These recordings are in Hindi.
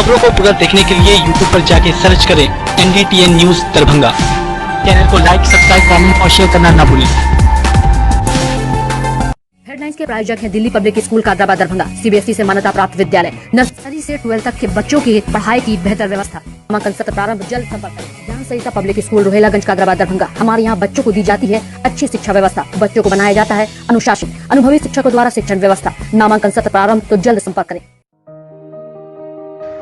खबरों को पूरा देखने के लिए YouTube पर जाके सर्च करें NDTN न्यूज दरभंगा। चैनल को लाइक, सब्सक्राइब, कमेंट और शेयर करना ना भूलें। हेडलाइंस के प्रायोजक हैं Delhi public school Kadrabad Darbhanga, CBSE से मान्यता प्राप्त विद्यालय, नर्सरी से 12 तक के बच्चों की पढ़ाई की बेहतर व्यवस्था। नामांकन सत्र प्रारंभ जल्द। संपर्क करें ज्ञान सहिता पब्लिक स्कूल रोहेलागंज कादराबाद दरभंगा। हमारे यहाँ बच्चों को दी जाती है अच्छी शिक्षा व्यवस्था, बच्चों को बनाया जाता है अनुशासित, अनुभवी शिक्षकों द्वारा शिक्षण व्यवस्था। नामांकन सत्र प्रारंभ, तो जल्द संपर्क करें।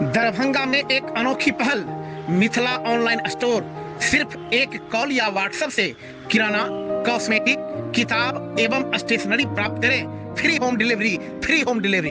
दरभंगा में एक अनोखी पहल, मिथिला ऑनलाइन स्टोर। सिर्फ एक कॉल या व्हाट्सएप से किराना, कॉस्मेटिक, किताब एवं स्टेशनरी प्राप्त करें। Free home delivery, free home delivery.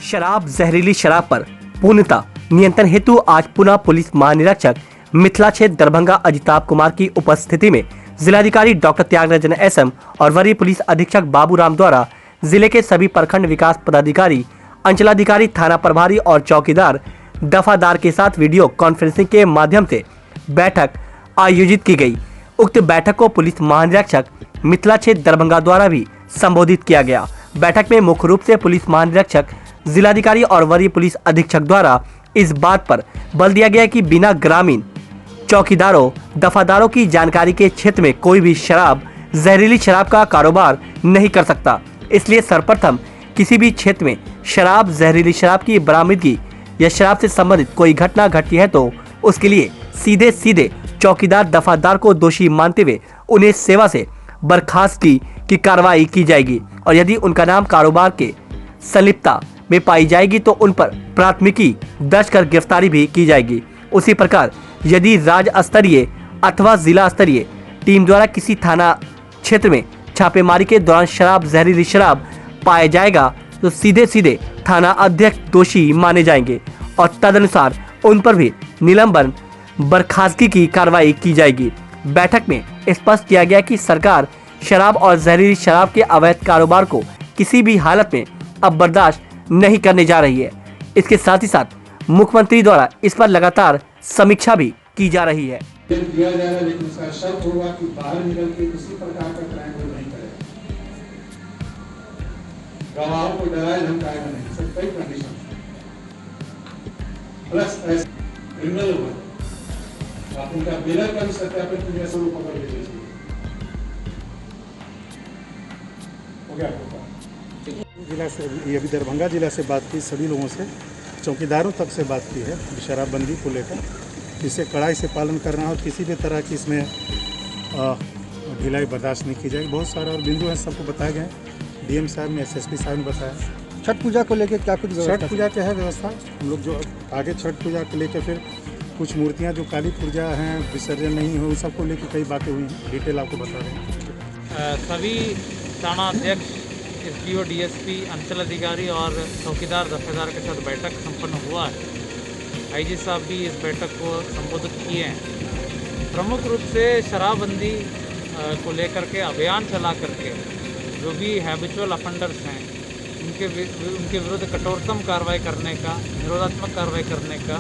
शराब, जहरीली शराब पर पूर्णतः नियंत्रण हेतु आज पुनः पुलिस महानिरीक्षक मिथिला क्षेत्र दरभंगा अजिताभ कुमार की उपस्थिति में जिलाधिकारी डॉक्टर त्यागराजन SM और वरीय पुलिस अधीक्षक बाबूराम द्वारा जिले के सभी प्रखंड विकास पदाधिकारी, अंचलाधिकारी, थाना प्रभारी और चौकीदार दफादार के साथ वीडियो कॉन्फ्रेंसिंग के माध्यम से बैठक आयोजित की गई। उक्त बैठक को पुलिस महानिरीक्षक मिथिला क्षेत्र दरभंगा द्वारा भी संबोधित किया गया। बैठक में मुख्य रूप से पुलिस महानिरीक्षक, जिलाधिकारी और वरीय पुलिस अधीक्षक द्वारा इस बात पर बल दिया गया कि बिना ग्रामीण चौकीदारों, दफादारों की जानकारी के क्षेत्र में कोई भी शराब, जहरीली शराब का कारोबार नहीं कर सकता। इसलिए सर्वप्रथम किसी भी क्षेत्र में शराब, जहरीली शराब की बरामदगी या शराब से संबंधित कोई घटना घटती है तो उसके लिए सीधे चौकीदार, दफादार को दोषी मानते हुए उन्हें सेवा से बर्खास्तगी की कार्रवाई की जाएगी और यदि उनका नाम कारोबार के संलिप्तता में पाई जाएगी तो उन पर प्राथमिकी दर्ज कर गिरफ्तारी भी की जाएगी। उसी प्रकार यदि राज्य स्तरीय अथवा जिला स्तरीय टीम द्वारा किसी थाना क्षेत्र में छापेमारी के दौरान शराब, जहरीली शराब पाया जाएगा तो सीधे थाना अध्यक्ष दोषी माने जाएंगे और तदनुसार उन पर भी निलंबन, बर्खास्तगी की कार्रवाई की जाएगी। बैठक में स्पष्ट किया गया कि सरकार शराब और जहरीली शराब के अवैध कारोबार को किसी भी हालत में अब बर्दाश्त नहीं करने जा रही है। इसके साथ ही साथ मुख्यमंत्री द्वारा इस पर लगातार समीक्षा भी की जा रही है। दिया जाएगा, लेकिन उसका शर्त होगा कि बाहर निकल के किसी प्रकार का क्राइम कोई नहीं करेगा, गवाहों को डराए धमकाएगा नहीं, सब कई कंडीशन प्लस क्रिमिनल होगा, आप उनका बिलर का भी सत्यापन कीजिए, सब लोग पकड़ लीजिए। हो गया जिला से, ये अभी दरभंगा जिला से बात की, सभी लोगों से, चौकीदारों तक से बात की है शराबबंदी को लेकर, इसे कड़ाई से पालन करना और किसी भी तरह की इसमें ढिलाई बर्दाश्त नहीं की जाएगी। बहुत सारे और बिंदु हैं, सबको बताए गए। DM साहब ने, SSP साहब ने बताया। छठ पूजा को लेकर क्या कुछ व्यवस्था? छठ पूजा क्या है व्यवस्था, हम लोग जो आगे छठ पूजा को लेकर फिर कुछ मूर्तियाँ जो काली पूजा हैं विसर्जन नहीं हो, सबको लेकर कई बातें हुई हैं, डिटेल आपको बता रहे हैं। सभी थाना अध्यक्ष, SDO, DSP, अंचल अधिकारी और चौकीदार, दफेदार के साथ बैठक संपन्न हुआ है। IG साहब भी इस बैठक को संबोधित किए हैं। प्रमुख रूप से शराबबंदी को लेकर के अभियान चला करके जो भी हैबिचुअल अफेंडर्स हैं उनके विरुद्ध कठोरतम कार्रवाई करने का, निरोधात्मक कार्रवाई करने का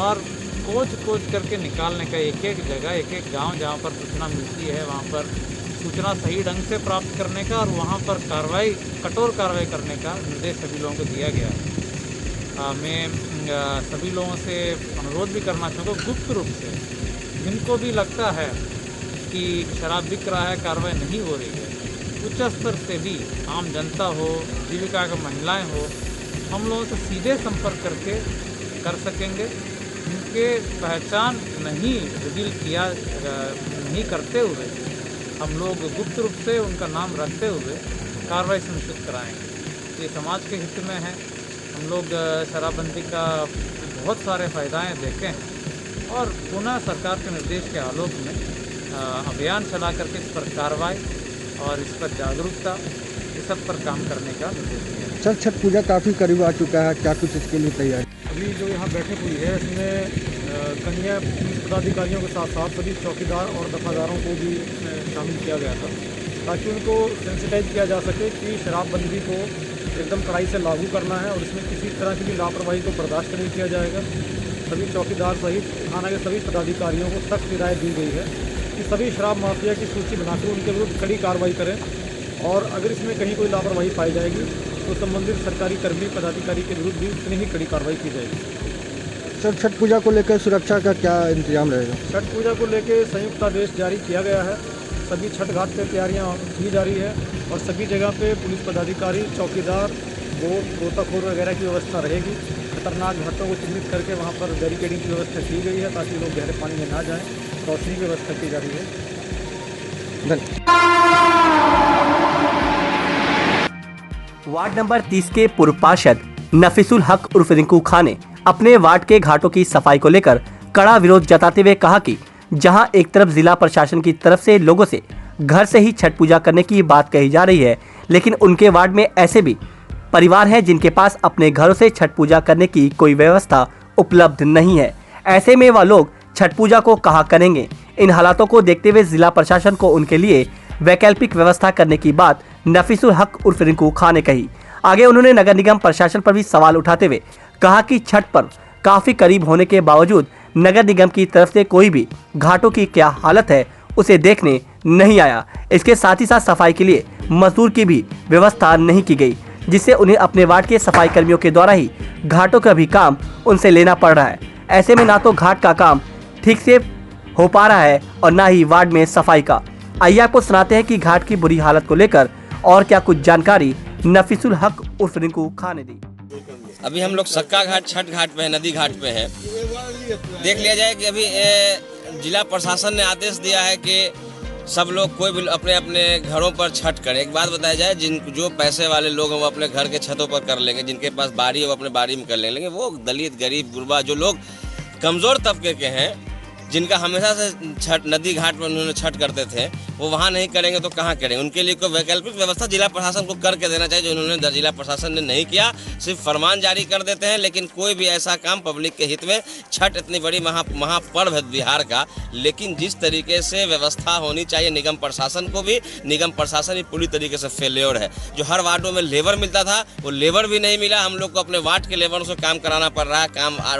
और खोज करके निकालने का, एक जगह, एक गांव जहां पर सूचना मिलती है वहां पर सूचना सही ढंग से प्राप्त करने का और वहां पर कठोर कार्रवाई करने का निर्देश सभी लोगों को दिया गया है। मैं सभी लोगों से अनुरोध भी करना चाहूँगा, गुप्त रूप से जिनको भी लगता है कि शराब बिक रहा है, कार्रवाई नहीं हो रही है, उच्च स्तर से भी आम जनता हो, जीविका की महिलाएं हो, हम लोगों से सीधे संपर्क करके कर सकेंगे। उनके पहचान नहीं रिवील किया नहीं करते हुए हम लोग गुप्त रूप से उनका नाम रखते हुए कार्रवाई सुनिश्चित कराएंगे। ये समाज के हित में है। हम लोग शराबबंदी का बहुत सारे फायदाएँ देखे हैं और पुनः सरकार के निर्देश के आलोक में अभियान चला करके इस पर कार्रवाई और इस पर जागरूकता, इस सब पर काम करने का निर्देश दिया। छठ पूजा काफ़ी करीब आ चुका है, क्या कुछ इसके लिए तैयारी? अभी जो यहाँ बैठक हुई है इसमें कन्या पुलिस पदाधिकारियों के साथ साथ सभी चौकीदार और दफादारों को भी शामिल किया गया था ताकि उनको सेंसिटाइज किया जा सके कि शराबबंदी को एकदम कड़ाई से लागू करना है और इसमें किसी तरह की भी लापरवाही को बर्दाश्त नहीं किया जाएगा। सभी चौकीदार सहित थाना के सभी पदाधिकारियों को सख्त हिदायत दी गई है कि सभी शराब माफिया की सूची बनाकर उनके विरुद्ध कड़ी कार्रवाई करें और अगर इसमें कहीं कोई लापरवाही पाई जाएगी तो संबंधित सरकारी कर्मी पदाधिकारी के विरुद्ध भी उतनी ही कड़ी कार्रवाई की जाएगी। सर, छठ पूजा को लेकर सुरक्षा का क्या इंतजाम रहेगा? छठ पूजा को लेकर संयुक्त आदेश जारी किया गया है। सभी छठ घाट पर तैयारियां की जा रही है और सभी जगह पे पुलिस पदाधिकारी, चौकीदार, बोट, गोताखोर वगैरह की व्यवस्था रहेगी। खतरनाक घाटों को चिन्हित करके वहाँ पर बैरिकेडिंग की व्यवस्था की गई है ताकि लोग गहरे पानी में ना जाएं। रोशनी की व्यवस्था की जा रही है। वार्ड नंबर 30 के पूर्व पार्षद नफीसुल हक उर्फ रिंकू खान ने अपने वार्ड के घाटों की सफाई को लेकर कड़ा विरोध जताते हुए कहा कि जहां एक तरफ जिला प्रशासन की तरफ से लोगों से घर से ही छठ पूजा करने की बात कही जा रही है, लेकिन उनके वार्ड में ऐसे भी परिवार हैं जिनके पास अपने घरों से छठ पूजा करने की कोई व्यवस्था उपलब्ध नहीं है। ऐसे में वह लोग छठ पूजा को कहां करेंगे? इन हालातों को देखते हुए जिला प्रशासन को उनके लिए वैकल्पिक व्यवस्था करने की बात नफीसुल हक उर्फ रिंकू खान ने कही। आगे उन्होंने नगर निगम प्रशासन पर भी सवाल उठाते हुए कहा कि छठ पर काफी करीब होने के बावजूद नगर निगम की तरफ से कोई भी घाटों की क्या हालत है उसे देखने नहीं आया। इसके साथ ही साथ सफाई के लिए मजदूर की भी व्यवस्था नहीं की गई, जिससे उन्हें अपने वार्ड के सफाई कर्मियों के द्वारा ही घाटों का भी काम उनसे लेना पड़ रहा है। ऐसे में ना तो घाट का काम ठीक से हो पा रहा है और ना ही वार्ड में सफाई का। आइए आपको सुनाते हैं कि घाट की बुरी हालत को लेकर और क्या कुछ जानकारी नफीसुल हक उर्फ रिंकू खान ने दी। अभी हम लोग सक्का घाट, छठ घाट पे है, नदी घाट पे है। देख लिया जाए कि अभी जिला प्रशासन ने आदेश दिया है कि सब लोग कोई भी अपने अपने घरों पर छठ करें। एक बात बताया जाए, जो पैसे वाले लोग हैं वो अपने घर के छतों पर कर लेंगे, जिनके पास बाड़ी है वो अपने बाड़ी में कर लेंगे। वो दलित, गरीब, गुरबा, जो लोग कमज़ोर तबके के हैं, जिनका हमेशा से छठ नदी घाट पर उन्होंने छठ करते थे, वो वहाँ नहीं करेंगे तो कहाँ करेंगे? उनके लिए कोई वैकल्पिक व्यवस्था जिला प्रशासन को करके देना चाहिए, जो उन्होंने जिला प्रशासन ने नहीं किया। सिर्फ फरमान जारी कर देते हैं, लेकिन कोई भी ऐसा काम पब्लिक के हित में, छठ इतनी बड़ी महापर्व है बिहार का, लेकिन जिस तरीके से व्यवस्था होनी चाहिए निगम प्रशासन को भी, निगम प्रशासन ही पूरी तरीके से फेल्योर है। जो हर वार्डों में लेबर मिलता था वो लेबर भी नहीं मिला। हम लोग को अपने वार्ड के लेबरों से काम कराना पड़ रहा है।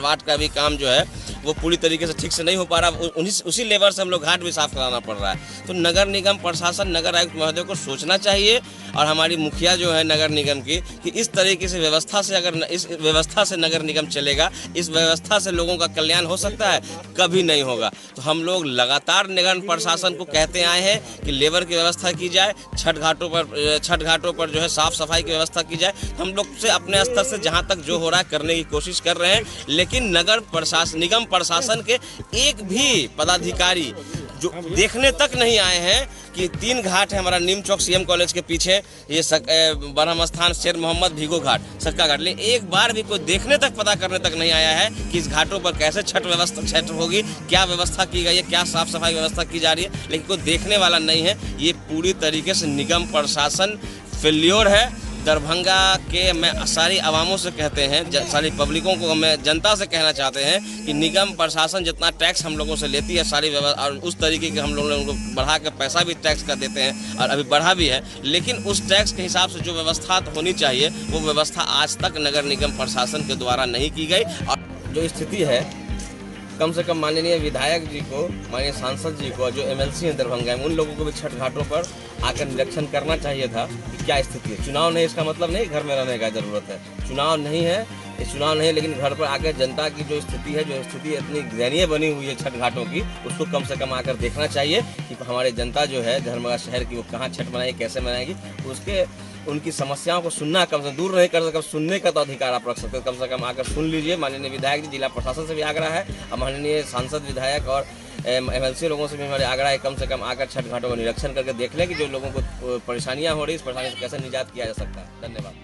वार्ड का भी काम जो है वो पूरी तरीके से ठीक से नहीं हो पा रहा। उसी लेबर से हम लोग घाट भी साफ कराना पड़ रहा है। तो नगर निगम प्रशासन, नगर आयुक्त महोदय को सोचना चाहिए, और हमारी मुखिया जो है नगर निगम की, कि इस तरीके से व्यवस्था से, अगर इस व्यवस्था से नगर निगम चलेगा, इस व्यवस्था से लोगों का कल्याण हो सकता है? कभी नहीं होगा। तो हम लोग लगातार नगर प्रशासन को कहते आए हैं कि लेबर की व्यवस्था की जाए, छठ घाटों पर जो है साफ सफाई की व्यवस्था की जाए। हम लोग से अपने स्तर से जहाँ तक जो हो रहा है करने की कोशिश कर रहे हैं, लेकिन निगम प्रशासन के एक भी पदाधिकारी जो देखने तक नहीं आए हैं कि 3 घाट है हमारा नीम चौक सीएम कॉलेज के पीछे, ये ब्रह्म स्थान, शेर मोहम्मद, भीगो घाट, सक्का घाट, लेकिन एक बार भी कोई देखने तक, पता करने तक नहीं आया है कि इस घाटों पर कैसे छठ होगी, क्या व्यवस्था की गई है, क्या साफ सफाई व्यवस्था की जा रही है, लेकिन कोई देखने वाला नहीं है। ये पूरी तरीके से निगम प्रशासन फेल्योर है। दरभंगा के मैं सारी आवामों से कहते हैं, सारी पब्लिकों को हमें जनता से कहना चाहते हैं कि निगम प्रशासन जितना टैक्स हम लोगों से लेती है सारी व्यवस्था, और उस तरीके के हम लोग उनको बढ़ा के पैसा भी टैक्स का देते हैं और अभी बढ़ा भी है, लेकिन उस टैक्स के हिसाब से जो व्यवस्था होनी चाहिए वो व्यवस्था आज तक नगर निगम प्रशासन के द्वारा नहीं की गई। और जो स्थिति है, कम से कम माननीय विधायक जी को, माननीय सांसद जी को, जो एमएलसी हैं दरभंगा में, उन लोगों को भी छठ घाटों पर आकर निरीक्षण करना चाहिए था कि क्या स्थिति है। चुनाव नहीं, इसका मतलब नहीं घर में रहने का जरूरत है, चुनाव नहीं है, ये चुनाव नहीं, लेकिन घर पर आकर जनता की जो स्थिति है, जो स्थिति इतनी दयनीय बनी हुई है छठ घाटों की, उसको कम से कम आकर देखना चाहिए कि हमारी जनता जो है धर्मगा शहर की, वो कहाँ छठ मनाएगी, कैसे मनाएगी। उसके उनकी समस्याओं को सुनना, कम से दूर नहीं कर सकते, सुनने का तो अधिकार आप रख सकते हो, कम से कम आकर सुन लीजिए। माननीय विधायक जी, जिला प्रशासन से भी आग्रह है, और माननीय सांसद, विधायक और एमएलसी लोगों से भी हमारे आग्रह है, कम से कम आकर छठ घाटों का निरीक्षण करके देख लें कि जो लोगों को परेशानियां हो रही, इस परेशानी से कैसे निजात किया जा सकता है। धन्यवाद।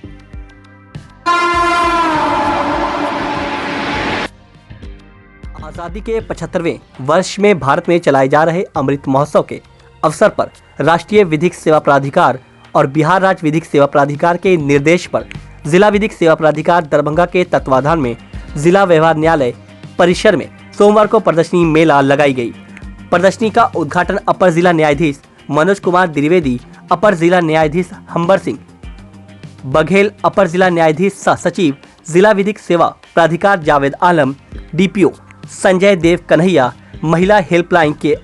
आज़ादी के 75वें वर्ष में भारत में चलाए जा रहे अमृत महोत्सव के अवसर पर राष्ट्रीय विधिक सेवा प्राधिकार और बिहार राज्य विधिक सेवा प्राधिकार के निर्देश पर जिला विधिक सेवा प्राधिकार दरभंगा के तत्वाधान में जिला व्यवहार न्यायालय परिसर में सोमवार को प्रदर्शनी मेला लगाई गई। प्रदर्शनी का उद्घाटन अपर जिला न्यायाधीश मनोज कुमार द्विवेदी, अपर जिला न्यायाधीश हंबर सिंह बघेल, अपर जिला न्यायाधीश सह सचिव जिला विधिक सेवा प्राधिकार जावेद आलम, डीपीओ संजय देव कन्हैया, महिला हेल्पलाइन के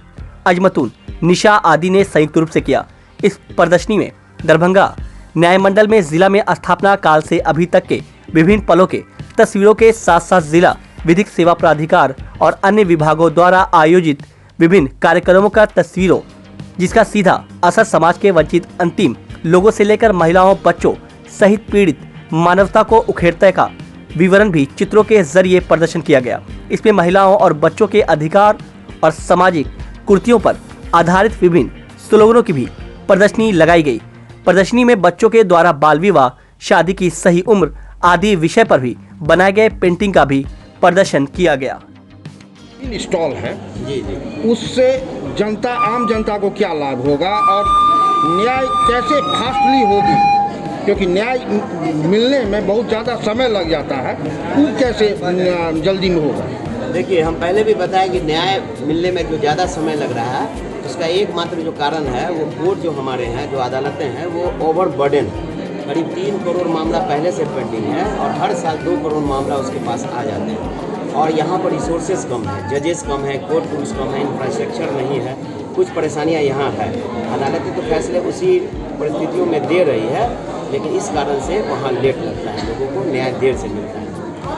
अजमतुन निशा आदि ने संयुक्त रूप से किया। इस प्रदर्शनी में दरभंगा न्याय मंडल में जिला में स्थापना काल से अभी तक के विभिन्न पलों के तस्वीरों के साथ साथ जिला विधिक सेवा प्राधिकार और अन्य विभागों द्वारा आयोजित विभिन्न कार्यक्रमों का तस्वीरों जिसका सीधा असर समाज के वंचित अंतिम लोगों से लेकर महिलाओं, बच्चों सहित पीड़ित मानवता को उखेड़ने का विवरण भी चित्रों के जरिए प्रदर्शन किया गया। इसमें महिलाओं और बच्चों के अधिकार और सामाजिक कुर्तियों पर आधारित विभिन्न स्लोगनों की भी प्रदर्शनी लगाई गई। प्रदर्शनी में बच्चों के द्वारा बाल विवाह, शादी की सही उम्र आदि विषय पर भी बनाए गए पेंटिंग का भी प्रदर्शन किया गया। स्टॉल है उससे जनता, आम जनता को क्या लाभ होगा और न्याय कैसे फास्टली होगी, क्योंकि न्याय मिलने में बहुत ज़्यादा समय लग जाता है, वो कैसे जल्दी में होगा। देखिए, हम पहले भी बताया कि न्याय मिलने में जो ज़्यादा समय लग रहा है उसका एकमात्र जो कारण है वो कोर्ट जो हमारे हैं, जो अदालतें हैं, वो ओवरबर्डन, करीब 3 करोड़ मामला पहले से पेंडिंग है और हर साल 2 करोड़ मामला उसके पास आ जाते हैं और यहाँ पर रिसोर्सेज कम है, जजेस कम है, कोर्ट रूम्स कम है, इंफ्रास्ट्रक्चर नहीं है, कुछ परेशानियाँ यहाँ है। अदालतें तो फैसले उसी परिस्थितियों में दे रही है, लेकिन इस कारण से वहाँ लेट लगता है, लोगों को न्याय देर से मिलता है।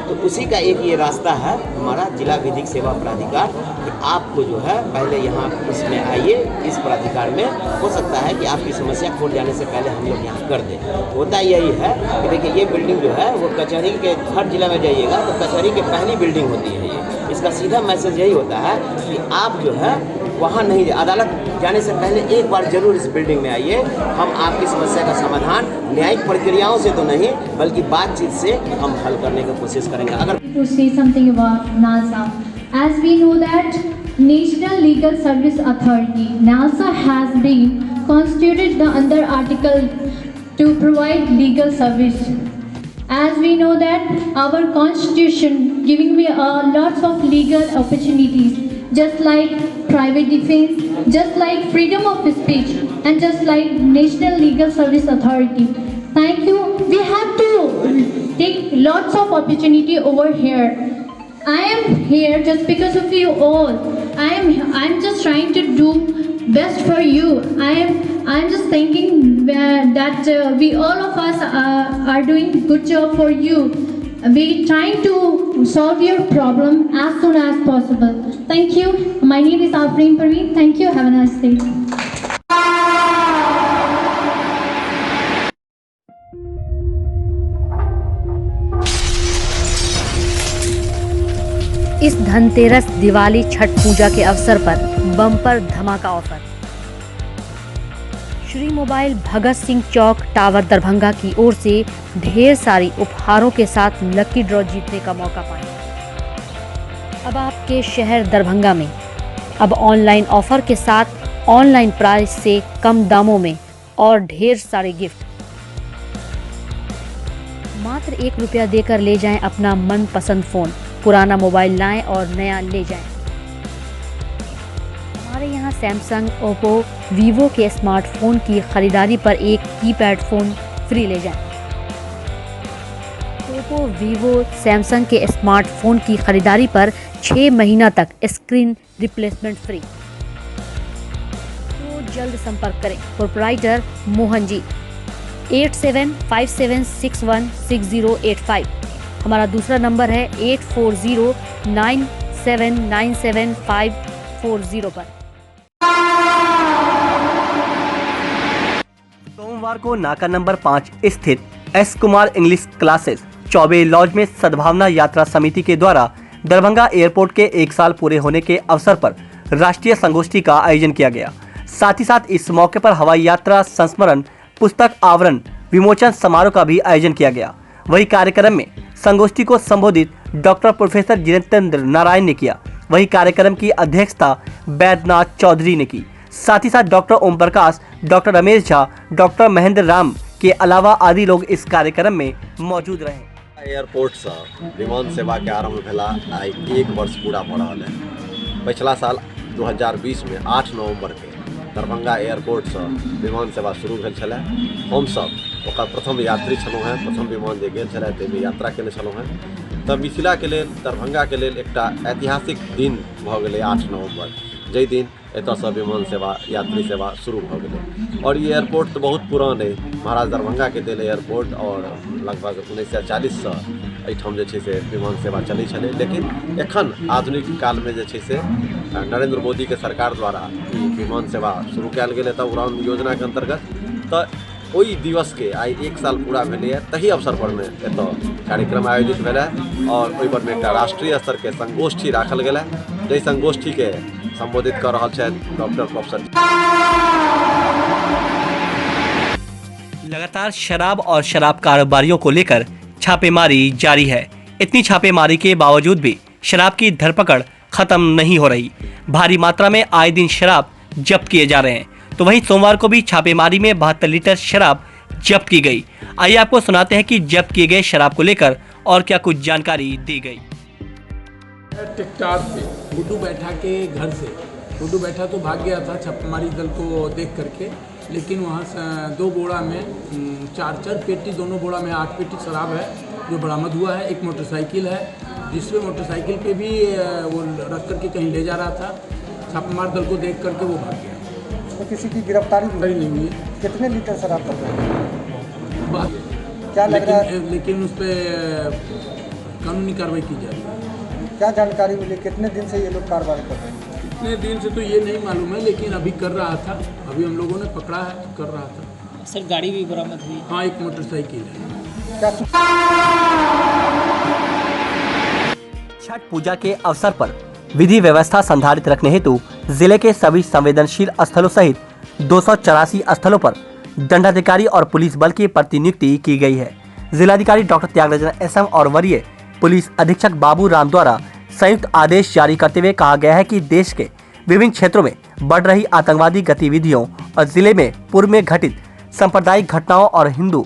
तो उसी का एक ये रास्ता है हमारा जिला विधिक सेवा प्राधिकार कि आपको जो है पहले यहाँ इसमें आइए, इस प्राधिकार में हो सकता है कि आपकी समस्या कोर्ट जाने से पहले हम लोग यहाँ कर दें। होता यही है कि देखिए, ये बिल्डिंग जो है वो कचहरी के, हर जिला में जाइएगा तो कचहरी की पहली बिल्डिंग होती है ये। इसका सीधा मैसेज यही होता है कि आप जो है वहाँ नहीं, अदालत जाने से पहले एक बार जरूर इस बिल्डिंग में आइए। हम आपकी समस्या का समाधान न्यायिक प्रक्रियाओं से तो नहीं बल्कि बातचीत से हम हल करने की कोशिश करेंगे। अगर to say something about NALSA, as we know that National Legal Service Authority (NALSA) has been constituted under article to provide legal service. As we know that our constitution giving me lots of legal opportunities, just like private defense, just like freedom of speech, and just like National Legal Service Authority. Thank you. We have to take lots of opportunity over here. I am here just because of you all. I'm just trying to do best for you. I'm just thinking that we all of us are doing good job for you. We trying to solve your problem as soon as possible. Thank you. My name is Afreen Parveen. Thank you. Have a nice day. इस धनतेरस, दिवाली, छठ पूजा के अवसर पर बम्पर धमाका ऑफर। श्री मोबाइल भगत सिंह चौक टावर दरभंगा की ओर से ढेर सारी उपहारों के साथ लकी ड्रॉ जीतने का मौका पाएं। अब आपके शहर दरभंगा में अब ऑनलाइन ऑफर के साथ ऑनलाइन प्राइस से कम दामों में और ढेर सारे गिफ्ट। मात्र 1 रुपया देकर ले जाएं अपना मनपसंद फोन, पुराना मोबाइल लाएं और नया ले जाएं। हमारे यहाँ सैमसंग, ओप्पो, वीवो के स्मार्टफोन की खरीदारी पर एक कीपैड फ़ोन फ्री ले जाएं। ओप्पो, वीवो, सैमसंग के स्मार्टफोन की खरीदारी पर 6 महीना तक स्क्रीन रिप्लेसमेंट फ्री। तो जल्द संपर्क करें प्रोपराइटर मोहन जी 8757616085। हमारा दूसरा नंबर है 8409797540 पर। सोमवार को नाका नंबर 5 स्थित S Kumar English classes Choubey lodge में सद्भावना यात्रा समिति के द्वारा दरभंगा एयरपोर्ट के 1 साल पूरे होने के अवसर पर राष्ट्रीय संगोष्ठी का आयोजन किया गया। साथ ही साथ इस मौके पर हवाई यात्रा संस्मरण, पुस्तक आवरण, विमोचन समारोह का भी आयोजन किया गया। वही कार्यक्रम में संगोष्ठी को संबोधित डॉक्टर प्रोफेसर जितेंद्र नारायण ने किया। वही कार्यक्रम की अध्यक्षता बैद्यनाथ चौधरी ने की। साथ ही साथ doctor Om Prakash, doctor Ramesh Jha, doctor Mahendra Ram के अलावा आदि लोग इस कार्यक्रम में मौजूद रहे। एयरपोर्ट से विमान सेवा के आरंभ भेला 1 वर्ष पूरा भऽ रहल है। पिछला साल 2020 में 8 नवंबर के दरभंगा एयरपोर्ट से विमान सेवा शुरू भेल छलै। हमसब ओकर प्रथम यात्री छलहुँ हैं। प्रथम विमान जे गेल छलै ताहिमे यात्रा केने छलहुँ हैं। तऽ मिथिला के लेल, दरभंगा के लेल एकटा ऐतिहासिक दिन भऽ गेलै 8 नवंबर। जै दिन एतऽ से विमान सेवा यात्री सेवा शुरू भऽ गेलै। और ये एयरपोर्ट तो बहुत पुरान है, महाराज दरभंगा के देल एयरपोर्ट, और लगभग 1940 से एहिठाम जे छै से विमान सेवा चलै छलै। लेकिन एखन आधुनिक काल में जे छै से नरेंद्र मोदी के सरकार द्वारा ई विमान सेवा शुरू कयल गेलै तऽ उड़ान योजना के अंतर्गत। तऽ ओहि दिवस के आई 1 साल पूरा भेलै, तही अवसर पर में एतऽ कार्यक्रम आयोजित भेलै और ओहि पर में एकटा राष्ट्रीय स्तर के संगोष्ठी राखल गेलै, जाहि संगोष्ठी के संबोधित कर रहा है डॉक्टर प्रोफेसर। लगातार शराब और शराब कारोबारियों को लेकर छापेमारी जारी है। इतनी छापेमारी के बावजूद भी शराब की धरपकड़ खत्म नहीं हो रही। भारी मात्रा में आए दिन शराब जब्त किए जा रहे हैं। तो वहीं सोमवार को भी छापेमारी में 72 लीटर शराब जब्त की गई। आइए आपको सुनाते हैं कि जब्त किए गए शराब को लेकर और क्या कुछ जानकारी दी गई। टिकटॉक पे गुड्डू बैठा के घर से, गुड्डू बैठा तो भाग गया था छापेमारी दल को देख करके, लेकिन वहाँ से 2 बोरा में 4 पेटी, दोनों बोरा में 8 पेटी शराब है जो बरामद हुआ है। एक मोटरसाइकिल है जिसमें मोटरसाइकिल पे भी वो रख करके कहीं ले जा रहा था। छापेमार दल को देख करके वो भाग गया। तो किसी की गिरफ्तारी नहीं हुई है। कितने लीटर शराब पकड़ा? क्या लग रहा है? लेकिन उस पर कानूनी कार्रवाई की जा रही है। क्या जानकारी मिली? कितने दिन से ये लोग कारोबार कर रहे हैं? कितने दिन से तो ये नहीं मालूम है, लेकिन अभी कर रहा था, अभी हम लोगों ने पकड़ा है, कर रहा था। सर गाड़ी भी बरामद हुई? हाँ, एक मोटरसाइकिल है। क्या छठ पूजा के अवसर पर विधि व्यवस्था संधारित रखने हेतु जिले के सभी संवेदनशील स्थलों सहित 284 स्थलों पर दंडाधिकारी और पुलिस बल की प्रतिनियुक्ति की गई है। जिलाधिकारी डॉक्टर त्यागराजन एसएम और वरीय पुलिस अधीक्षक बाबू राम द्वारा संयुक्त आदेश जारी करते हुए कहा गया है कि देश के विभिन्न क्षेत्रों में बढ़ रही आतंकवादी गतिविधियों और जिले में पूर्व में घटित सांप्रदायिक घटनाओं और हिंदू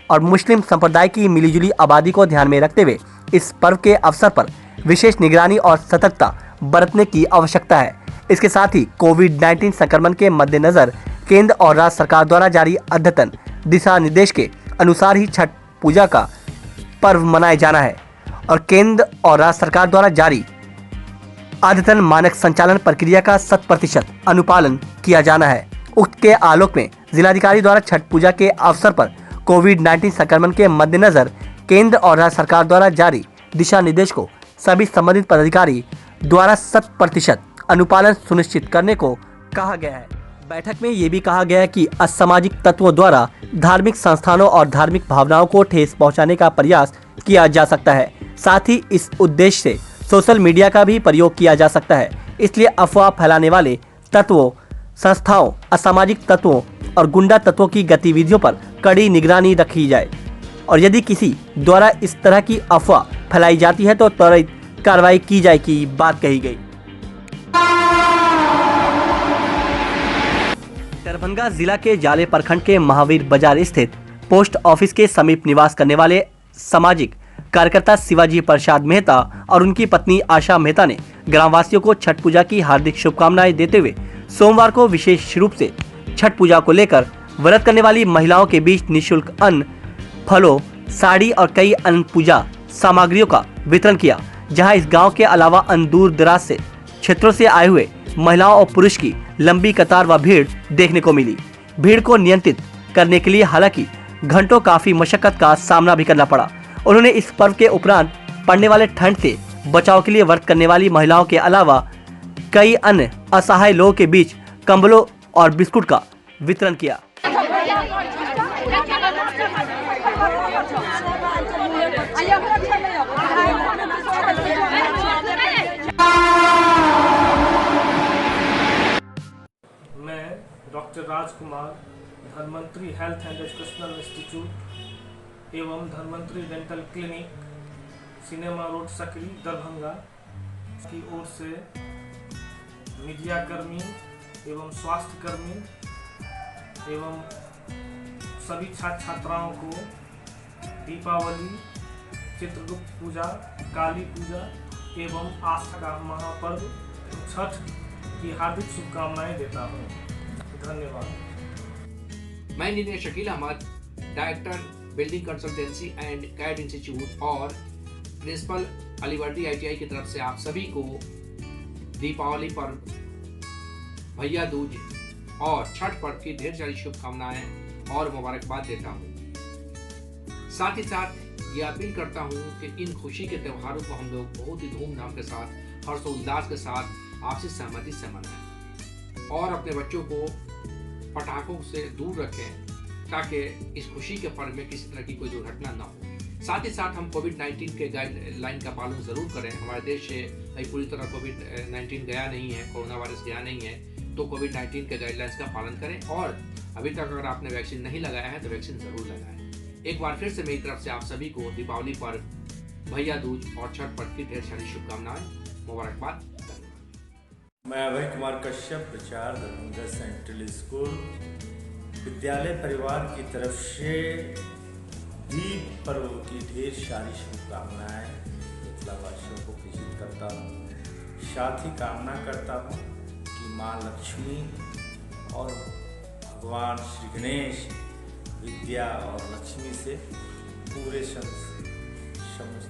और मुस्लिम संप्रदाय की मिलीजुली आबादी को ध्यान में रखते हुए इस पर्व के अवसर पर विशेष निगरानी और सतर्कता बरतने की आवश्यकता है। इसके साथ ही कोविड-19 संक्रमण के मद्देनजर केंद्र और राज्य सरकार द्वारा जारी अद्यतन दिशा निर्देश के अनुसार ही छठ पूजा का पर्व मनाया जाना है और केंद्र और राज्य सरकार द्वारा जारी अद्यतन मानक संचालन प्रक्रिया का 100% अनुपालन किया जाना है। उक्त के आलोक में जिलाधिकारी द्वारा छठ पूजा के अवसर पर कोविड-19 संक्रमण के मद्देनजर केंद्र और राज्य सरकार द्वारा जारी दिशा निर्देश को सभी संबंधित पदाधिकारी द्वारा 100% अनुपालन सुनिश्चित करने को कहा गया है। बैठक में ये भी कहा गया है कि असामाजिक तत्वों द्वारा धार्मिक संस्थानों और धार्मिक भावनाओं को ठेस पहुंचाने का प्रयास किया जा सकता है। साथ ही इस उद्देश्य से सोशल मीडिया का भी प्रयोग किया जा सकता है। इसलिए अफवाह फैलाने वाले तत्वों, संस्थाओं, असामाजिक तत्वों और गुंडा तत्वों की गतिविधियों पर कड़ी निगरानी रखी जाए और यदि किसी द्वारा इस तरह की अफवाह फैलाई जाती है तो त्वरित कार्रवाई की जाए की बात कही गई। दरभंगा जिला के जाले प्रखंड के महावीर बाजार स्थित पोस्ट ऑफिस के समीप निवास करने वाले सामाजिक कार्यकर्ता शिवाजी प्रसाद मेहता और उनकी पत्नी आशा मेहता ने ग्रामवासियों को छठ पूजा की हार्दिक शुभकामनाएं देते हुए सोमवार को विशेष रूप से छठ पूजा को लेकर व्रत करने वाली महिलाओं के बीच निःशुल्क अन्न, फलों, साड़ी और कई अन्य पूजा सामग्रियों का वितरण किया। जहां इस गांव के अलावा अन्य दूर दराज से क्षेत्रों से आए हुए महिलाओं और पुरुष की लंबी कतार व भीड़ देखने को मिली। भीड़ को नियंत्रित करने के लिए हालांकि घंटों काफी मशक्कत का सामना भी करना पड़ा। उन्होंने इस पर्व के उपरांत पड़ने वाले ठंड से बचाव के लिए व्रत करने वाली महिलाओं के अलावा कई अन्य असहाय लोगों के बीच कंबलों और बिस्कुट का वितरण किया। मैं doctor Rajkumar, Dhanvantari health and educational institute एवं Dhanvantari dental clinic, cinema road Sakri, Darbhanga की ओर से मीडिया कर्मी एवं स्वास्थ्य कर्मी एवं सभी छात्र छात्राओं को दीपावली, चित्रगुप्त पूजा, काली पूजा एवं आस्था का महापर्व छठ की हार्दिक शुभकामनाएं देता हूँ। धन्यवाद। मैं engineer Shakeel Ahmad, director building consultancy and CAD institute और प्रिंसिपल अलीवर्दी ITI की तरफ से आप सभी को दीपावली पर्व भैया दूज और छठ पर्व की ढेर सारी शुभकामनाएं और मुबारकबाद देता हूँ। साथ ही साथ ये अपील करता हूँ कि इन खुशी के त्योहारों को हम लोग बहुत ही धूमधाम के साथ, हर्षोल्लास के साथ, आपसी सहमति से मनाएं और अपने बच्चों को पटाखों से दूर रखें ताकि इस खुशी के पर्व में किसी तरह की कोई दुर्घटना न हो। साथ ही साथ हम कोविड-19 के गाइडलाइन का पालन जरूर करें। हमारे देश से पूरी तरह कोविड-19 गया नहीं है, कोरोना वायरस गया नहीं है, तो कोविड-19 के गाइडलाइंस का पालन करें और अभी तक अगर आपने वैक्सीन नहीं लगाया है तो वैक्सीन जरूर लगाएं। एक बार फिर से मेरी तरफ से आप सभी को दीपावली पर्व, भैया दूज और छठ पर्व की ढेर सारी शुभकामनाएं, मुबारकबाद। मैं अभय कुमार कश्यप, प्रचार दरभंगा सेंट्रल स्कूल विद्यालय परिवार की तरफ से दीप पर्व की ढेर सारी शुभकामनाएं मिथिलावासियों को प्रेषित करता हूँ। साथ ही कामना करता हूँ कि माँ लक्ष्मी और भगवान श्री गणेश विद्या और लक्ष्मी से पूरे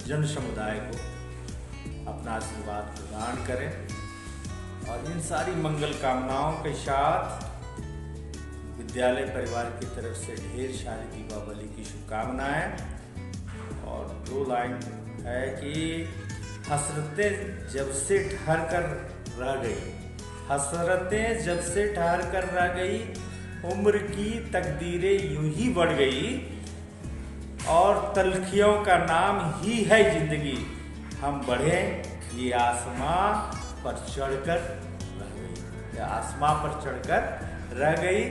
जन समुदाय को अपना आशीर्वाद प्रदान करें और इन सारी मंगल कामनाओं के साथ विद्यालय परिवार की तरफ से ढेर सारी दीपावली की शुभकामनाएं और 2 लाइन है कि हसरतें जब से ठहर कर रह गई, हसरतें जब से ठहर कर रह गई, उम्र की तकदीरें यूं ही बढ़ गई और तलखियों का नाम ही है जिंदगी। हम बढ़े ये आसमां पर चढ़कर रह गई, या आसमां पर चढ़कर रह गई।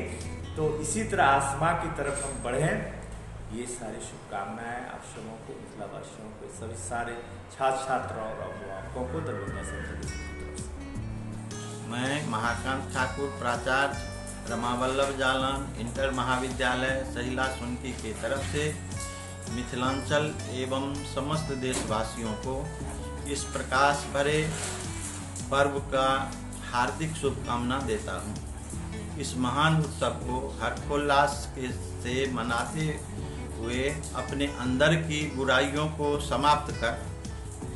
तो इसी तरह आसमां की तरफ हम बढ़ें, ये सारी शुभकामनाएं आप सबों को, मिथिलावासियों को, सभी सारे छात्र छात्राओं और अभिभावकों को दरभंगा सेंट्रल स्कूल की तरफ से। मैं महाकांत ठाकुर, प्राचार्य रमावल्लभ जालन इंटर महाविद्यालय सहिला सुनकी की तरफ से मिथिलांचल एवं समस्त देशवासियों को इस प्रकाश भरे पर्व का हार्दिक शुभकामना देता हूँ। इस महान उत्सव को हर्षोल्लास से मनाते हुए अपने अंदर की बुराइयों को समाप्त कर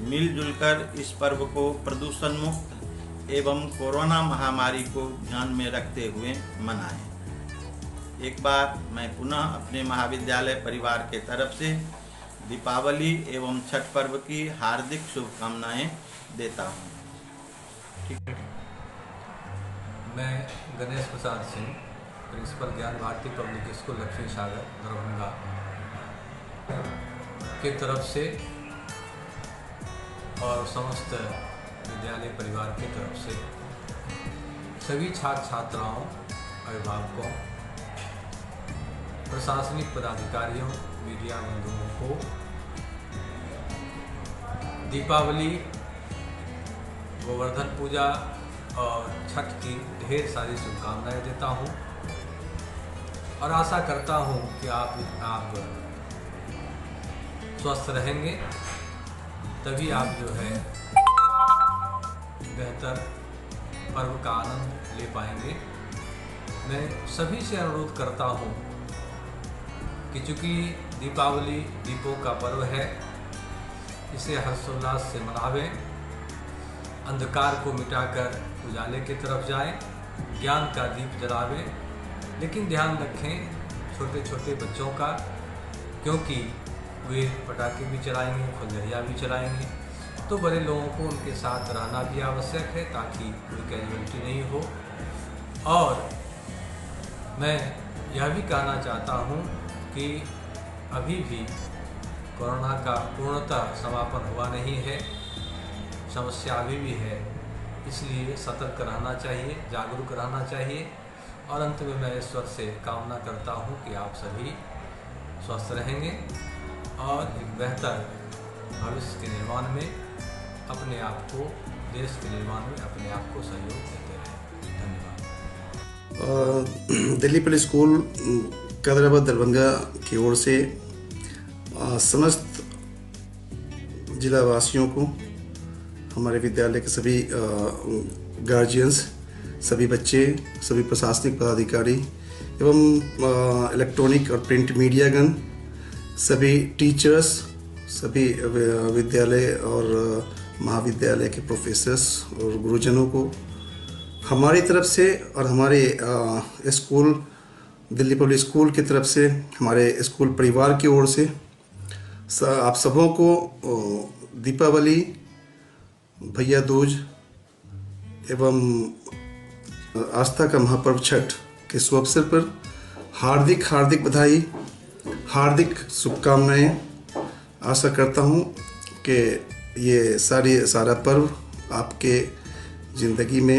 मिलजुल कर इस पर्व को प्रदूषण मुक्त एवं कोरोना महामारी को ध्यान में रखते हुए मनाएं। एक बार मैं पुनः अपने महाविद्यालय परिवार के तरफ से दीपावली एवं छठ पर्व की हार्दिक शुभकामनाएं देता हूं। ठीक है। मैं गणेश प्रसाद सिंह, प्रिंसिपल ज्ञान भारती पब्लिक स्कूल लक्ष्मी सागर दरभंगा के तरफ से और समस्त विद्यालय परिवार की तरफ से सभी छात्र छात्राओं, अभिभावकों, प्रशासनिक पदाधिकारियों, मीडिया बंधुओं को दीपावली, गोवर्धन पूजा और छठ की ढेर सारी शुभकामनाएं देता हूं और आशा करता हूं कि आप स्वस्थ रहेंगे, तभी आप जो है बेहतर पर्व का आनंद ले पाएंगे। मैं सभी से अनुरोध करता हूं कि चूँकि दीपावली दीपों का पर्व है, इसे हर्षोल्लास से मनावें, अंधकार को मिटाकर उजाले की तरफ जाएं, ज्ञान का दीप जलावें। लेकिन ध्यान रखें छोटे छोटे बच्चों का, क्योंकि वे पटाखे भी चलाएंगे, फुलझड़ियाँ भी चलाएंगे, तो बड़े लोगों को उनके साथ रहना भी आवश्यक है ताकि कोई कैजुअलिटी नहीं हो। और मैं यह भी कहना चाहता हूँ कि अभी भी कोरोना का पूर्णतः समापन हुआ नहीं है, समस्या अभी भी है, इसलिए सतर्क रहना चाहिए, जागरूक रहना चाहिए। और अंत में मैं ईश्वर से कामना करता हूँ कि आप सभी स्वस्थ रहेंगे और एक बेहतर भविष्य के निर्माण में अपने आप को, देश के निर्माण में अपने आप को सहयोग देते रहें। धन्यवाद। दिल्ली पब्लिक स्कूल कादराबाद दरभंगा की ओर से समस्त जिला वासियों को, हमारे विद्यालय के सभी गार्जियंस, सभी बच्चे, सभी प्रशासनिक पदाधिकारी एवं इलेक्ट्रॉनिक और प्रिंट मीडियागण, सभी टीचर्स, सभी विद्यालय और महाविद्यालय के प्रोफेसर्स और गुरुजनों को हमारी तरफ से और हमारे स्कूल दिल्ली पब्लिक स्कूल की तरफ से, हमारे स्कूल परिवार की ओर से आप सबों को दीपावली, भैया दूज एवं आस्था का महापर्व छठ के शुभ अवसर पर हार्दिक हार्दिक बधाई, हार्दिक शुभकामनाएं। आशा करता हूं कि ये सारा पर्व आपके ज़िंदगी में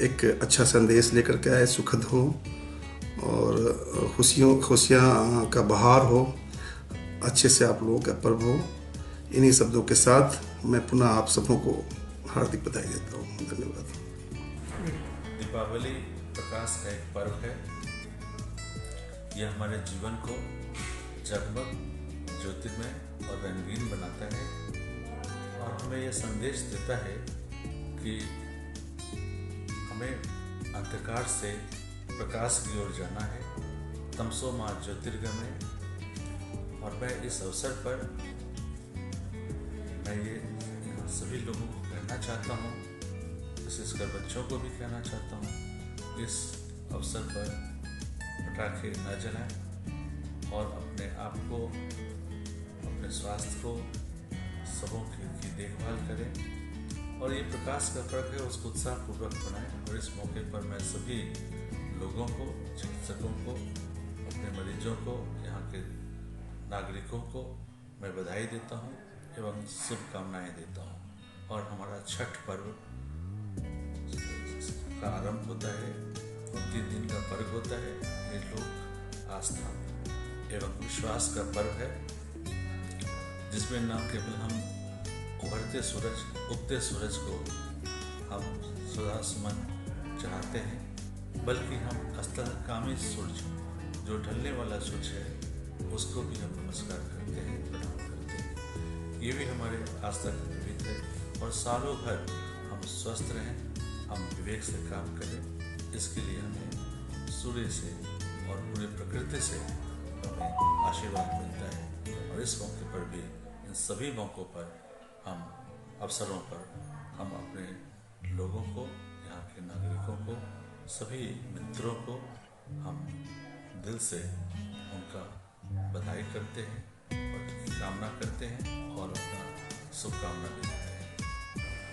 एक अच्छा संदेश लेकर के आए, सुखद हो और खुशियाँ का बहार हो, अच्छे से आप लोगों का पर्व हो। इन्हीं शब्दों के साथ मैं पुनः आप सबों को हार्दिक बधाई देता हूँ। धन्यवाद। दीपावली प्रकाश का एक पर्व है। यह हमारे जीवन को जगमग, ज्योतिर्मय और रंगीन बनाता है और हमें यह संदेश देता है कि हमें अंधकार से प्रकाश की ओर जाना है, तमसो मा ज्योतिर्गमय। और मैं इस अवसर पर मैं ये सभी लोगों को कहना चाहता हूँ, विशेषकर बच्चों को भी कहना चाहता हूँ, इस अवसर पर पटाखे न जलाएं और अपने आप को, अपने स्वास्थ्य को, सबों की देखभाल करें और ये प्रकाश का पर्व है, उसको उत्साहपूर्वक मनाएं। और इस मौके पर मैं सभी लोगों को, चिकित्सकों को, अपने मरीजों को, यहाँ के नागरिकों को मैं बधाई देता हूँ एवं शुभकामनाएं देता हूँ। और हमारा छठ पर्व का आरंभ होता है और 3 दिन का पर्व होता है। ये लोक आस्था एवं विश्वास का पर्व है, जिसमें न केवल हम उभरते सूरज, उगते सूरज को हम सदा सुमन चाहते हैं, बल्कि हम अस्तागामी सूर्य, जो ढलने वाला सूर्य है, उसको भी हम नमस्कार करते हैं, प्रणाम करते हैं। ये भी हमारे आस्था का प्रतीक है। और सालों भर हम स्वस्थ रहें, हम विवेक से काम करें, इसके लिए हमें सूर्य से और पूरे प्रकृति से हमें आशीर्वाद मिलता है। और इस मौके पर भी, इन सभी मौक़ों पर, हम अवसरों पर हम अपने लोगों को, यहाँ के नागरिकों को, सभी मित्रों को हम दिल से उनका बधाई करते हैं और कामना करते हैं और अपना शुभकामना भी देते हैं।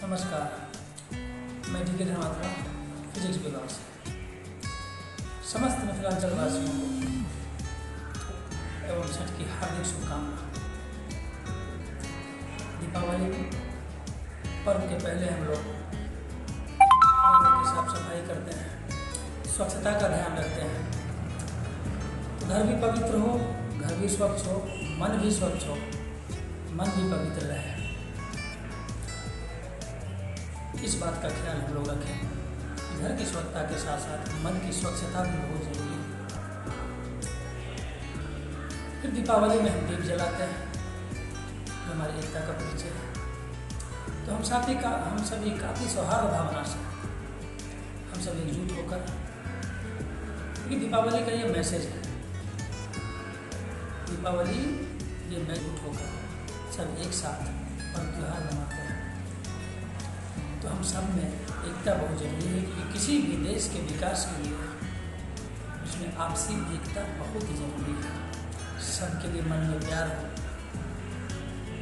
नमस्कार, मैं डी के धर्मात्रा, फिजिक्स विभाग से समस्त मिथिलांचल वासियों को एवं छठ की हार्दिक शुभकामना। दीपावली पर्व के पहले हम लोग घर की साफ सफाई करते हैं, स्वच्छता का ध्यान रखते हैं। तो घर भी पवित्र हो, घर भी स्वच्छ हो, मन भी स्वच्छ हो, मन भी पवित्र रहे। इस बात का ख्याल हम लोग रखें कि घर की स्वच्छता के साथ साथ मन की स्वच्छता भी बहुत जरूरी है। फिर दीपावली में हम दीप जलाते हैं, जो हमारी एकता का परिचय है। तो हम सभी काफ़ी सौहार्द भावना से हम सब एकजुट होकर, क्योंकि दीपावली का ये मैसेज है, दीपावली ये एकजुट होकर सब एक साथ पर्व त्योहार मनाते हैं। तो हम सब में एकता बहुत जरूरी है, क्योंकि किसी भी देश के विकास के लिए उसमें आपसी एकता बहुत ही जरूरी है। सबके लिए मन में प्यार हो,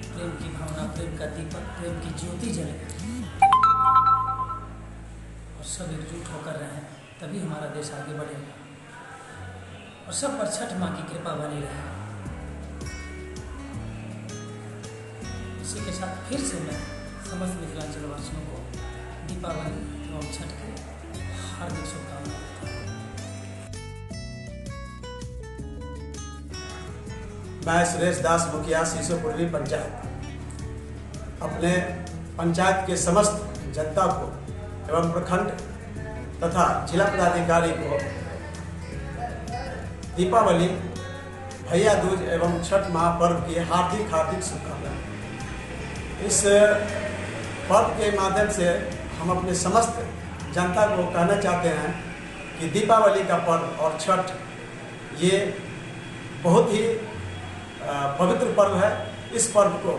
प्रेम की भावना, प्रेम का दीपक, प्रेम की ज्योति जले और सब एकजुट होकर रहें, तभी हमारा देश आगे बढ़ेगा और सब पर छठ माँ की कृपा बनी रहे। इसी के साथ फिर से मैं समस्त मिथिलांचल वासियों को दीपावली एवं छठ की हार्दिक शुभकामनाएं देता हूँ। मैं सुरेश दास मुखिया, शीशो पूर्वी पंचायत, अपने पंचायत के समस्त जनता को एवं प्रखंड तथा जिला पदाधिकारी को दीपावली, भैया दूज एवं छठ महापर्व की हार्दिक हार्दिक शुभकामनाएं। इस पर्व के माध्यम से हम अपने समस्त जनता को कहना चाहते हैं कि दीपावली का पर्व और छठ ये बहुत ही पवित्र पर्व है। इस पर्व को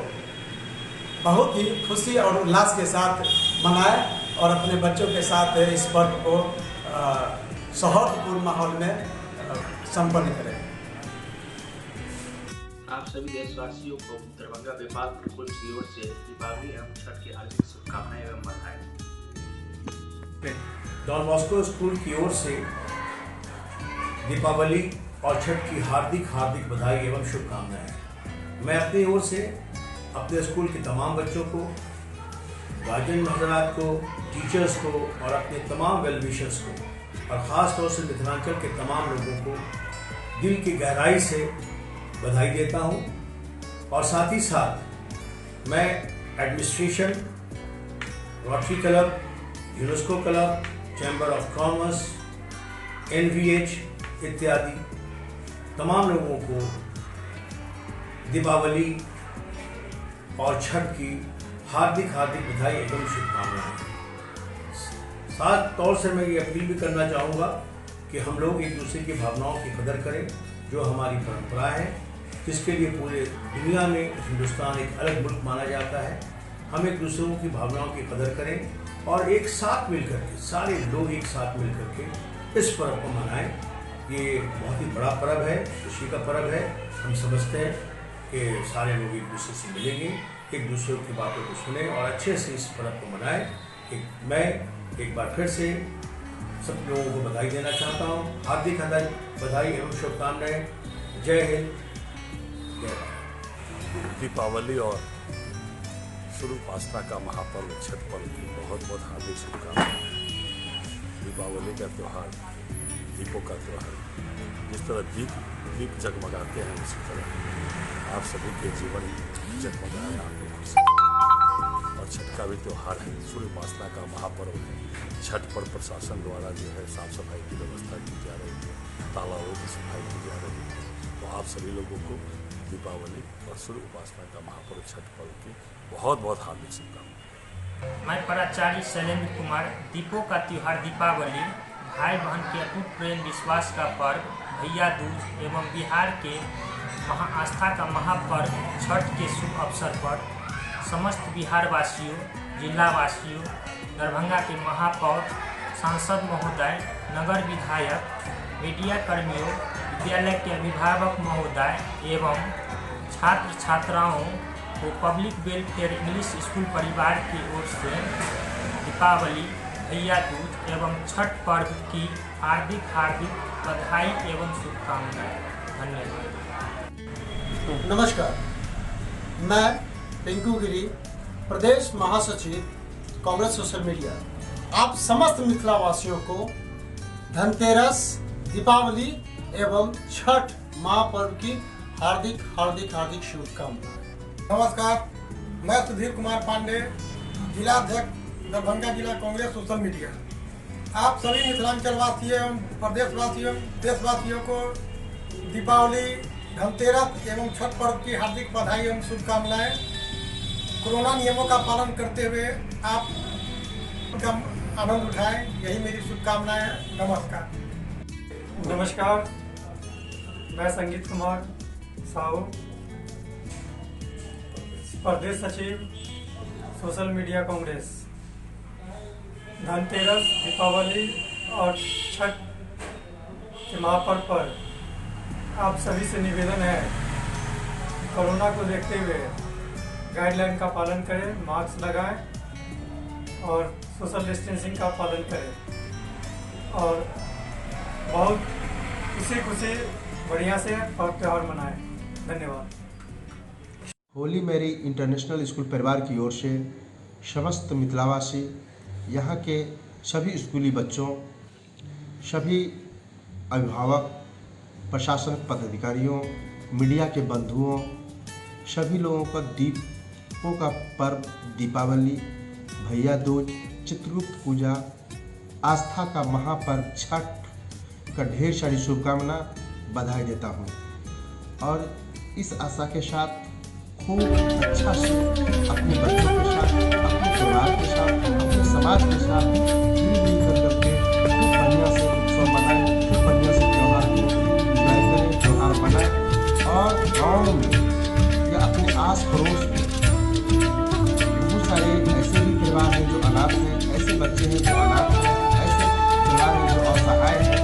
बहुत ही खुशी और उल्लास के साथ मनाएं और अपने बच्चों के साथ इस पर्व को सौहार्दपूर्ण माहौल में संपन्न करें। आप सभी देशवासियों को दरभंगा व्यापार प्रकोष्ठ की ओर से दीपावली एवं छठ की हार्दिक शुभकामनाएं एवं बधाई। डॉन बॉस्को स्कूल की ओर से दीपावली और छठ की हार्दिक हार्दिक बधाई एवं शुभकामनाएं। मैं अपनी ओर से अपने स्कूल के तमाम बच्चों को, गार्जियन हजरात को, टीचर्स को और अपने तमाम वेल विशर्स को और ख़ास तौर से मिथिलांचल के तमाम लोगों को दिल की गहराई से बधाई देता हूं। और साथ ही साथ मैं administration, rotary club, UNESCO club, chamber of commerce, NVH इत्यादि तमाम लोगों को दीपावली और छठ की हार्दिक हार्दिक बधाई एवं शुभकामनाएं। साथ तौर से मैं ये अपील भी करना चाहूँगा कि हम लोग एक दूसरे की भावनाओं की कदर करें, जो हमारी परंपरा है, जिसके लिए पूरे दुनिया में हिंदुस्तान एक अलग मुल्क माना जाता है। हम एक दूसरों की भावनाओं की कदर करें और एक साथ मिलकर के, सारे लोग एक साथ मिलकर के इस पर्व को मनाएं। ये बहुत ही बड़ा पर्व है, खुशी का पर्व है। हम समझते हैं कि सारे लोग एक दूसरे से मिलेंगे, एक दूसरे की बातों को सुने और अच्छे से इस पर्व को मनाएं। मैं एक बार फिर से सब लोगों को बधाई देना चाहता हूँ। हार्दिक बधाई एवं शुभकामनाएं। जय हिंद, जय भारत। दीपावली और सूर्य उपासना का महापर्व छठ पर्व की बहुत बहुत हार्दिक शुभकामनाएं। दीपावली का त्यौहार दीपों का त्यौहार, जिस तरह दीप जगमगाते हैं उसी तरह आप सभी के जीवन जगमगाए आपको खुशी। और छठ का भी त्यौहार है, सूर्य उपासना का महापर्व है। छठ पर प्रशासन द्वारा जो है साफ सफाई की व्यवस्था की जा रही है, तालाबों की सफाई की जा रही है। तो आप सभी लोगों को दीपावली और सूर्य उपासना का महापर्व छठ पर्व की बहुत बहुत हार्दिक शुभकामनाएं। मैं प्राचार्य शैलेंद्र कुमार। दीपों का त्यौहार दीपावली भाई बहन के अटूट प्रेम विश्वास का पर्व, भैया दूज एवं बिहार के आस्था का महापर्व छठ के शुभ अवसर पर समस्त बिहार वासियों, जिला वासियों, दरभंगा के महापौर, सांसद महोदय, नगर विधायक, मीडिया कर्मियों, विद्यालय के अभिभावक महोदय एवं छात्र छात्राओं को पब्लिक वेलफेयर इंग्लिश स्कूल परिवार की ओर से दीपावली, भैया दूज एवं छठ पर्व की हार्दिक हार्दिक बधाई एवं शुभकामनाएं। धन्यवाद। नमस्कार, मैं पिंकू गिरी, प्रदेश महासचिव कांग्रेस सोशल मीडिया। आप समस्त मिथिला वासियों को धनतेरस, दीपावली एवं छठ महापर्व की हार्दिक हार्दिक हार्दिक शुभकामनाएं। नमस्कार, मैं सुधीर कुमार पांडे, जिला अध्यक्ष दरभंगा जिला कांग्रेस सोशल मीडिया। आप सभी मिथिलांचल वासियों एवं प्रदेशवासियों, देशवासियों को दीपावली, धनतेरस एवं छठ पर्व की हार्दिक बधाई एवं शुभकामनाएं। कोरोना नियमों का पालन करते हुए आप उनका आनंद उठाएं, यही मेरी शुभकामनाएं। नमस्कार। नमस्कार, मैं संगीत कुमार साहू, प्रदेश सचिव सोशल मीडिया कांग्रेस। धनतेरस, दीपावली और छठ के महापर्व पर आप सभी से निवेदन है, कोरोना को देखते हुए गाइडलाइन का पालन करें, मास्क लगाएं और सोशल डिस्टेंसिंग का पालन करें और बहुत खुशी बढ़िया से पर्व त्यौहार मनाएं। धन्यवाद। होली मेरी इंटरनेशनल स्कूल परिवार की ओर से समस्त मिथिलावासी, यहाँ के सभी स्कूली बच्चों, सभी अभिभावक, प्रशासनिक पदाधिकारियों, मीडिया के बंधुओं, सभी लोगों का दीपों का पर्व दीपावली, भैया दूज, चित्रगुप्त पूजा, आस्था का महापर्व छठ का ढेर सारी शुभकामना, बधाई देता हूँ। और इस आशा के साथ खूब अच्छा से अपने बच्चों के साथ, अपने परिवार के साथ, अपने समाज के साथ मिलजुल करके खूब बढ़िया से उत्सव मनाएं, खूब बढ़िया से त्यौहार को एंजॉय करें, त्यौहार मनाएं। और गाँव में या अपने आस पड़ोस में बहुत सारे ऐसे भी परिवार हैं जो अनाथ हैं, ऐसे बच्चे बच्चे हैं जो अनाथ हैं, ऐसे परिवार में जो असहाय है,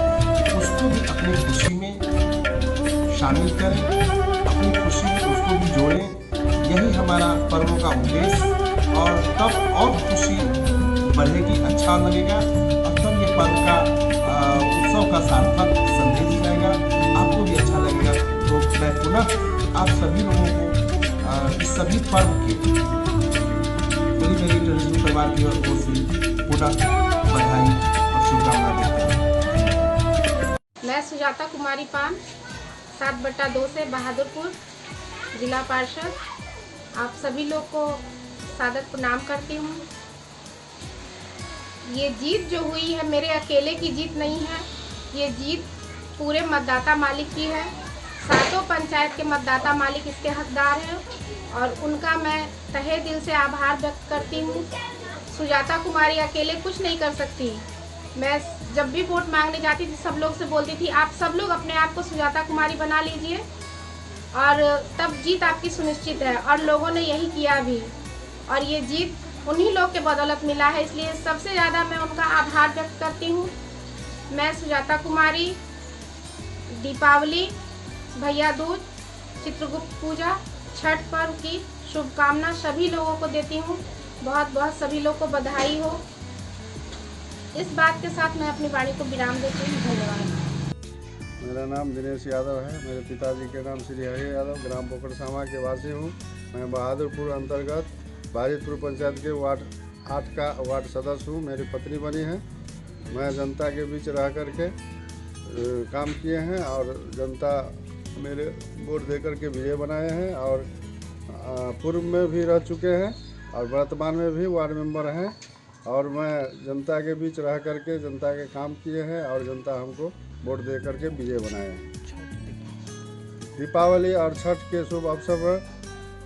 उसको भी अपनी खुशी में शामिल करें, अपनी खुशी में उसको भी जोड़ें। यही हमारा पर्वों का उद्देश्य, और तब और खुशी बढ़ेगी, अच्छा लगेगा, और तब ये पर्व का उत्सव का सार्थक संदेश जाएगा, आपको भी अच्छा लगेगा। तो मैं पुनः आप सभी लोगों को इस सभी पर्व के होली मेरी इंटरनेशनल परिवार की ओर से पुनः बधाई और शुभकामनाएं देता हूँ। मैं सुजाता कुमारी पान 7/2 से बहादुरपुर जिला पार्षद आप सभी लोग को सादर प्रणाम करती हूँ। ये जीत जो हुई है मेरे अकेले की जीत नहीं है, ये जीत पूरे मतदाता मालिक की है। सातों पंचायत के मतदाता मालिक इसके हकदार हैं और उनका मैं तहे दिल से आभार व्यक्त करती हूँ। सुजाता कुमारी अकेले कुछ नहीं कर सकती। मैं जब भी वोट मांगने जाती थी सब लोग से बोलती थी आप सब लोग अपने आप को सुजाता कुमारी बना लीजिए और तब जीत आपकी सुनिश्चित है, और लोगों ने यही किया भी, और ये जीत उन्हीं लोग के बदौलत मिला है, इसलिए सबसे ज़्यादा मैं उनका आभार व्यक्त करती हूँ। मैं सुजाता कुमारी दीपावली, भैया दूज, चित्रगुप्त पूजा, छठ पर्व की शुभकामना सभी लोगों को देती हूँ। बहुत बहुत सभी लोग को बधाई हो। इस बात के साथ मैं अपनी वाणी को विराम देती हूँ। धन्यवाद। मेरा नाम दिनेश यादव है। मेरे पिताजी के नाम श्री हरि यादव, ग्राम पोखरसामा के वासी हूँ। मैं बहादुरपुर अंतर्गत बाजितपुर पंचायत के वार्ड 8 का वार्ड सदस्य हूँ। मेरी पत्नी बनी है। मैं जनता के बीच रह कर के काम किए हैं और जनता मेरे वोट दे कर के विजय बनाए हैं, और पूर्व में भी रह चुके हैं और वर्तमान में भी वार्ड मेंबर हैं, और मैं जनता के बीच रह कर के जनता के काम किए हैं और जनता हमको वोट दे करके विजय बनाए हैं। दीपावली और छठ के शुभ अवसर पर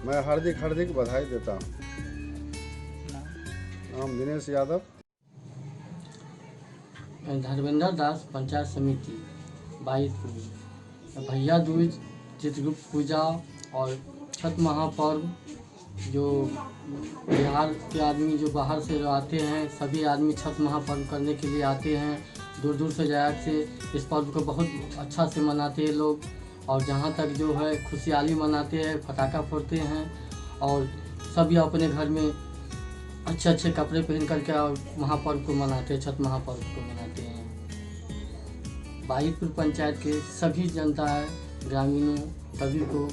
मैं हार्दिक बधाई देता हूँ। नाम दिनेश यादव। धर्मेंद्र दास, पंचायत समिति बाजितपुर। भैया दूज, चित्रगुप्त पूजा और छठ महापर्व जो बिहार के आदमी जो बाहर से आते हैं, सभी आदमी छठ महापर्व करने के लिए आते हैं। दूर दूर से जाकर से इस पर्व को बहुत अच्छा से मनाते हैं लोग, और जहाँ तक जो है खुशहाली मनाते हैं, पटाखा फोड़ते हैं, और सभी अपने घर में अच्छे अच्छे कपड़े पहन करके और महापर्व को मनाते हैं, छठ महापर्व को मनाते हैं। बाजितपुर पंचायत के सभी जनता है, ग्रामीणों सभी को,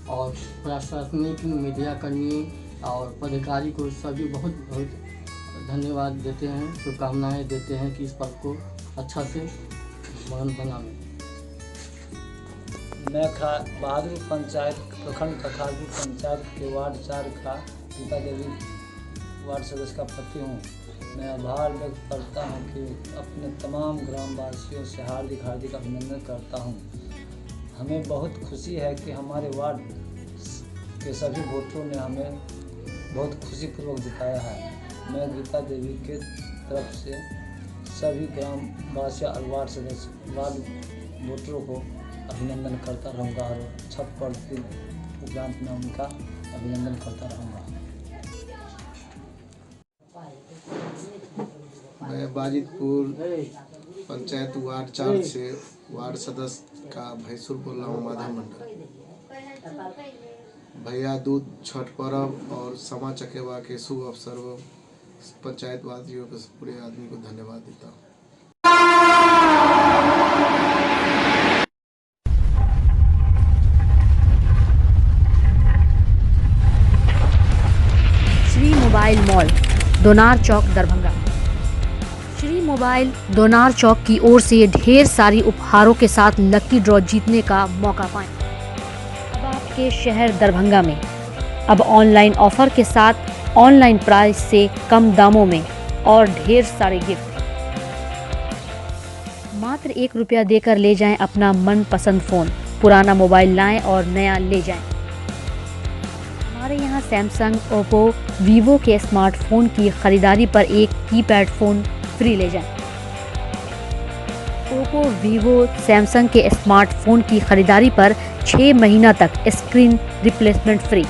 और प्रशासनिक मीडिया कर्मी और पदाधिकारी को सभी बहुत बहुत धन्यवाद देते हैं, शुभकामनाएं देते हैं कि इस पर्व को अच्छा से बनावें। मैं बहादुर पंचायत प्रखंड कथारपुर पंचायत के वार्ड 4 का गीता देवी वार्ड सदस्य का पति हूँ। मैं आभार व्यक्त करता हूँ कि अपने तमाम ग्रामवासियों से हार्दिक अभिनंदन करता हूँ। हमें बहुत खुशी है कि हमारे वार्ड के सभी वोटरों ने हमें बहुत खुशीपूर्वक जिताया है। मैं गीता देवी के तरफ से सभी ग्रामवासियों और वार्ड सदस्य वार्ड वोटरों को अभिनंदन करता रहूँगा, और छठ पर्व के उपरांत में उनका अभिनंदन करता रहूँगा। मैं बाजितपुर पंचायत वार्ड 4 से वार्ड सदस्य का भैंसुर बोल रहा हूँ, माधव मंडल। भैया दूज, छठ पर्व और समा चकेवा के शुभ अवसर पर पंचायत वासियों के पूरे आदमी को धन्यवाद देता हूँ। श्री मोबाइल मॉल, दोनार चौक, दरभंगा। श्री मोबाइल दोनार चौक की ओर से ढेर सारी उपहारों के साथ लकी ड्रॉ जीतने का मौका पाएं। अब आपके शहर दरभंगा में अब ऑनलाइन ऑफर के साथ ऑनलाइन प्राइस से कम दामों में और ढेर सारे गिफ्ट। मात्र 1 रुपया देकर ले जाएं अपना मनपसंद फ़ोन। पुराना मोबाइल लाएं और नया ले जाएं। हमारे यहाँ सैमसंग, ओप्पो, वीवो के स्मार्टफोन की खरीदारी पर एक कीपैड फ़ोन फ्री ले जाएं। ओप्पो, वीवो, सैमसंग के स्मार्टफोन की खरीदारी पर 6 महीना तक स्क्रीन रिप्लेसमेंट फ्री।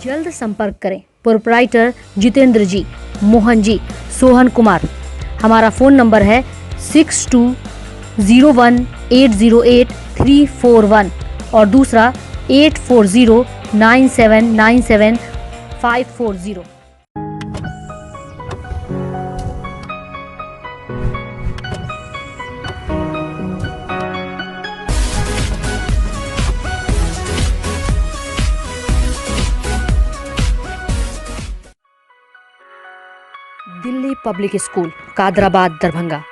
जल्द संपर्क करें प्रोप्राइटर जितेंद्र जी, मोहन जी, सोहन कुमार। हमारा फ़ोन नंबर है 6201808341 और दूसरा 8409797540। Delhi public school Kadrabad Darbhanga,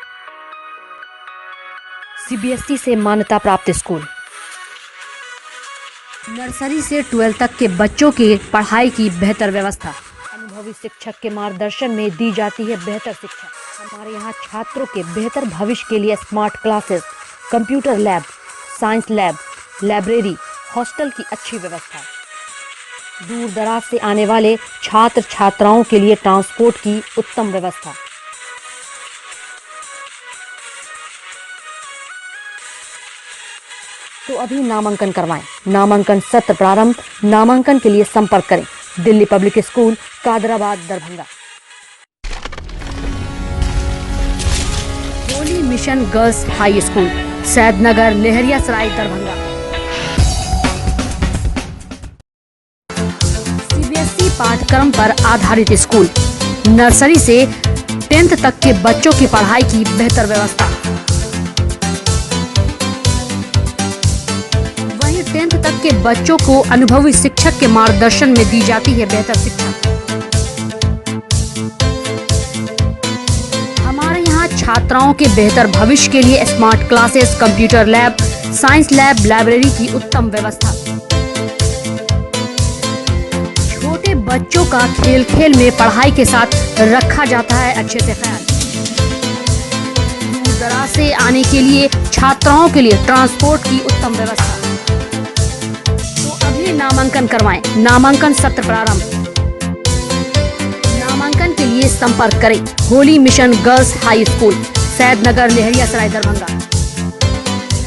CBSE से मान्यता प्राप्त स्कूल। नर्सरी से 12 तक के बच्चों की पढ़ाई की बेहतर व्यवस्था। अनुभवी शिक्षक के मार्गदर्शन में दी जाती है बेहतर शिक्षा। हमारे यहाँ छात्रों के बेहतर भविष्य के लिए smart classes, computer lab, science lab, library, hostel की अच्छी व्यवस्था। दूर दराज से आने वाले छात्र छात्राओं के लिए ट्रांसपोर्ट की उत्तम व्यवस्था। तो अभी नामांकन करवाएं। नामांकन सत्र प्रारंभ। नामांकन के लिए संपर्क करें Delhi public school Kadrabad Darbhanga. Holy mission girls high school Saidnagar Laheriasarai Darbhanga. CBSE पाठ्यक्रम पर आधारित स्कूल। नर्सरी से 10th तक के बच्चों की पढ़ाई की बेहतर व्यवस्था। वहीं 10th तक के बच्चों को अनुभवी शिक्षक के मार्गदर्शन में दी जाती है बेहतर शिक्षा। हमारे यहाँ छात्राओं के बेहतर भविष्य के लिए smart classes, computer lab, science lab, library की उत्तम व्यवस्था। छोटे बच्चों का खेल खेल में पढ़ाई के साथ रखा जाता है अच्छे से ख्याल। दूर दराज से आने के लिए छात्राओं के लिए ट्रांसपोर्ट की उत्तम व्यवस्था। तो अभी नामांकन करवाएं। नामांकन सत्र प्रारंभ। नामांकन के लिए संपर्क करें Holi mission girls high school Saidnagar Laheriasarai Darbhanga.